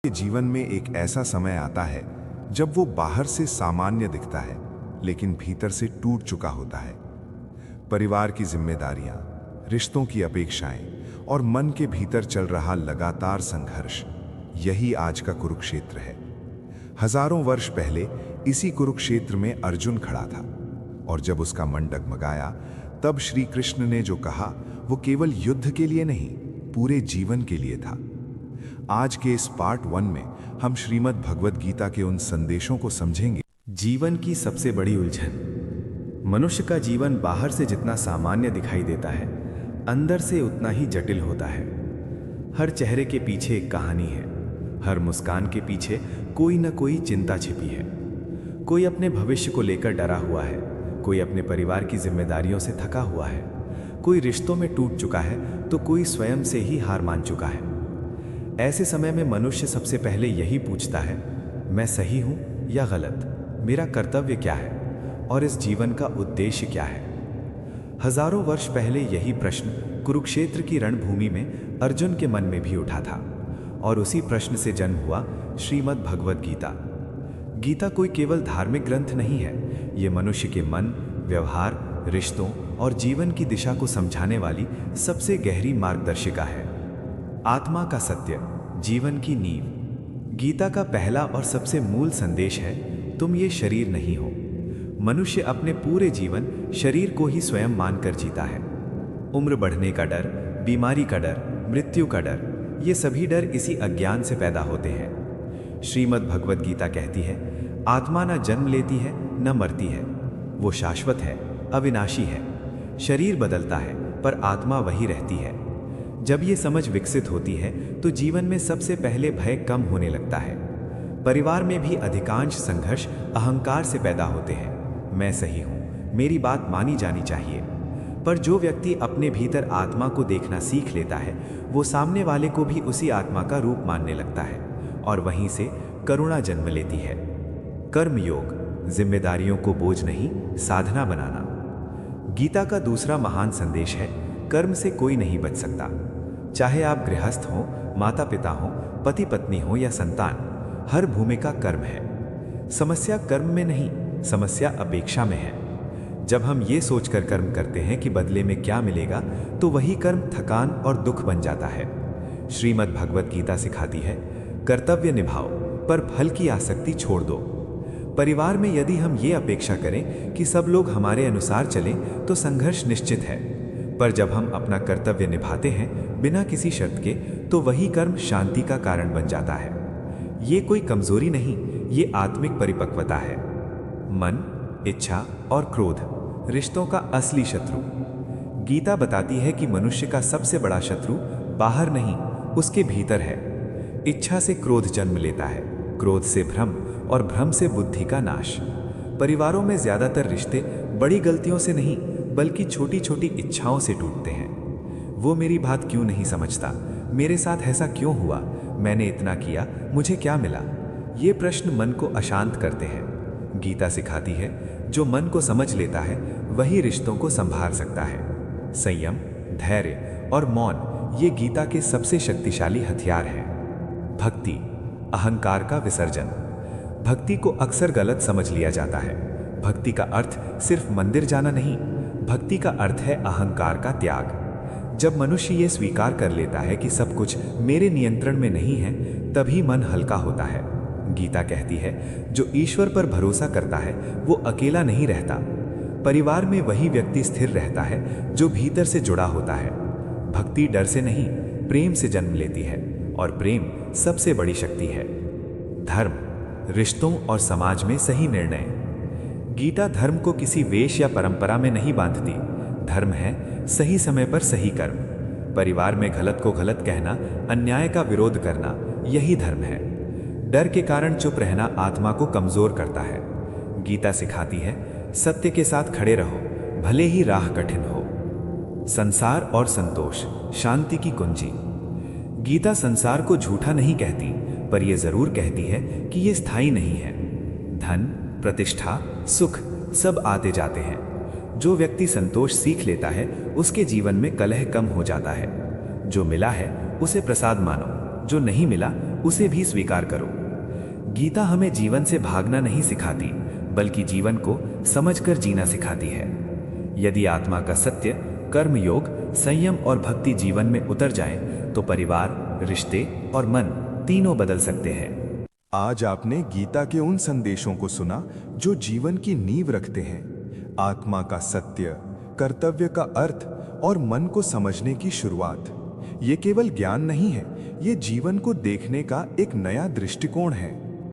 के जीवन में एक ऐसा समय आता है जब वो बाहर से सामान्य दिखता है लेकिन भीतर से टूट चुका होता है। परिवार की जिम्मेदारियां, रिश्तों की अपेक्षाएं और मन के भीतर चल रहा लगातार संघर्ष, यही आज का कुरुक्षेत्र है। हजारों वर्ष पहले इसी कुरुक्षेत्र में अर्जुन खड़ा था और जब उसका मन डगमगाया तब श्री कृष्ण ने जो कहा वो केवल युद्ध के लिए नहीं, पूरे जीवन के लिए था। आज के इस पार्ट 1 में हम श्रीमद् भगवद गीता के उन संदेशों को समझेंगे। जीवन की सबसे बड़ी उलझन। मनुष्य का जीवन बाहर से जितना सामान्य दिखाई देता है, अंदर से उतना ही जटिल होता है। हर चेहरे के पीछे एक कहानी है, हर मुस्कान के पीछे कोई न कोई चिंता छिपी है। कोई अपने भविष्य को लेकर डरा हुआ है, कोई अपने परिवार की जिम्मेदारियों से थका हुआ है, कोई रिश्तों में टूट चुका है तो कोई स्वयं से ही हार मान चुका है। ऐसे समय में मनुष्य सबसे पहले यही पूछता है, मैं सही हूं या गलत? मेरा कर्तव्य क्या है और इस जीवन का उद्देश्य क्या है? हजारों वर्ष पहले यही प्रश्न कुरुक्षेत्र की रणभूमि में अर्जुन के मन में भी उठा था और उसी प्रश्न से जन्म हुआ श्रीमद् भगवद गीता। गीता कोई केवल धार्मिक ग्रंथ नहीं है, ये मनुष्य के मन, व्यवहार, रिश्तों और जीवन की दिशा को समझाने वाली सबसे गहरी मार्गदर्शिका है। आत्मा का सत्य, जीवन की नींव। गीता का पहला और सबसे मूल संदेश है, तुम ये शरीर नहीं हो। मनुष्य अपने पूरे जीवन शरीर को ही स्वयं मानकर जीता है। उम्र बढ़ने का डर, बीमारी का डर, मृत्यु का डर, ये सभी डर इसी अज्ञान से पैदा होते हैं। श्रीमद् भगवद गीता कहती है, आत्मा न जन्म लेती है न मरती है, वो शाश्वत है, अविनाशी है। शरीर बदलता है पर आत्मा वही रहती है। जब ये समझ विकसित होती है तो जीवन में सबसे पहले भय कम होने लगता है। परिवार में भी अधिकांश संघर्ष अहंकार से पैदा होते हैं। मैं सही हूँ, मेरी बात मानी जानी चाहिए। पर जो व्यक्ति अपने भीतर आत्मा को देखना सीख लेता है, वो सामने वाले को भी उसी आत्मा का रूप मानने लगता है और वहीं से करुणा जन्म लेती है। कर्म योग, जिम्मेदारियों को बोझ नहीं, साधना बनाना। गीता का दूसरा महान संदेश है, कर्म से कोई नहीं बच सकता। चाहे आप गृहस्थ हो, माता पिता हो, पति पत्नी हो या संतान, हर भूमिका कर्म है। समस्या कर्म में नहीं, समस्या अपेक्षा में है। जब हम ये सोचकर कर्म करते हैं कि बदले में क्या मिलेगा, तो वही कर्म थकान और दुख बन जाता है। श्रीमद् भगवद गीता सिखाती है, कर्तव्य निभाओ पर फल की आसक्ति छोड़ दो। परिवार में यदि हम ये अपेक्षा करें कि सब लोग हमारे अनुसार चलें तो संघर्ष निश्चित है। पर जब हम अपना कर्तव्य निभाते हैं बिना किसी शर्त के, तो वही कर्म शांति का कारण बन जाता है। ये कोई कमजोरी नहीं, ये आत्मिक परिपक्वता है। मन, इच्छा और क्रोध, रिश्तों का असली शत्रु। गीता बताती है कि मनुष्य का सबसे बड़ा शत्रु बाहर नहीं, उसके भीतर है। इच्छा से क्रोध जन्म लेता है, क्रोध से भ्रम और भ्रम से बुद्धि का नाश। परिवारों में ज्यादातर रिश्ते बड़ी गलतियों से नहीं बल्कि छोटी छोटी इच्छाओं से टूटते हैं। वो मेरी बात क्यों नहीं समझता, मेरे साथ ऐसा क्यों हुआ, मैंने इतना किया, मुझे क्या मिला? ये प्रश्न मन को अशांत करते हैं। गीता सिखाती है, जो मन को समझ लेता है वही रिश्तों को संभाल सकता है। संयम, धैर्य और मौन, ये गीता के सबसे शक्तिशाली हथियार हैं। भक्ति, अहंकार का विसर्जन। भक्ति को अक्सर गलत समझ लिया जाता है। भक्ति का अर्थ सिर्फ मंदिर जाना नहीं, भक्ति का अर्थ है अहंकार का त्याग। जब मनुष्य ये स्वीकार कर लेता है कि सब कुछ मेरे नियंत्रण में नहीं है, तभी मन हल्का होता है। गीता कहती है, जो ईश्वर पर भरोसा करता है वो अकेला नहीं रहता। परिवार में वही व्यक्ति स्थिर रहता है जो भीतर से जुड़ा होता है। भक्ति डर से नहीं, प्रेम से जन्म लेती है और प्रेम सबसे बड़ी शक्ति है। धर्म, रिश्तों और समाज में सही निर्णय। गीता धर्म को किसी वेश या परंपरा में नहीं बांधती। धर्म है सही समय पर सही कर्म। परिवार में गलत को गलत कहना, अन्याय का विरोध करना, यही धर्म है। डर के कारण चुप रहना आत्मा को कमजोर करता है। गीता सिखाती है, सत्य के साथ खड़े रहो, भले ही राह कठिन हो। संसार और संतोष, शांति की कुंजी। गीता संसार को झूठा नहीं कहती, पर यह जरूर कहती है कि यह स्थायी नहीं है। धन, प्रतिष्ठा, सुख सब आते जाते हैं। जो व्यक्ति संतोष सीख लेता है उसके जीवन में कलह कम हो जाता है। जो मिला है उसे प्रसाद मानो, जो नहीं मिला उसे भी स्वीकार करो। गीता हमें जीवन से भागना नहीं सिखाती, बल्कि जीवन को समझकर जीना सिखाती है। यदि आत्मा का सत्य, कर्म योग, संयम और भक्ति जीवन में उतर जाए तो परिवार, रिश्ते और मन तीनों बदल सकते हैं। आज आपने गीता के उन संदेशों को सुना जो जीवन की नींव रखते हैं। आत्मा का सत्य, कर्तव्य का अर्थ और मन को समझने की शुरुआत। ये केवल ज्ञान नहीं है, ये जीवन को देखने का एक नया दृष्टिकोण है।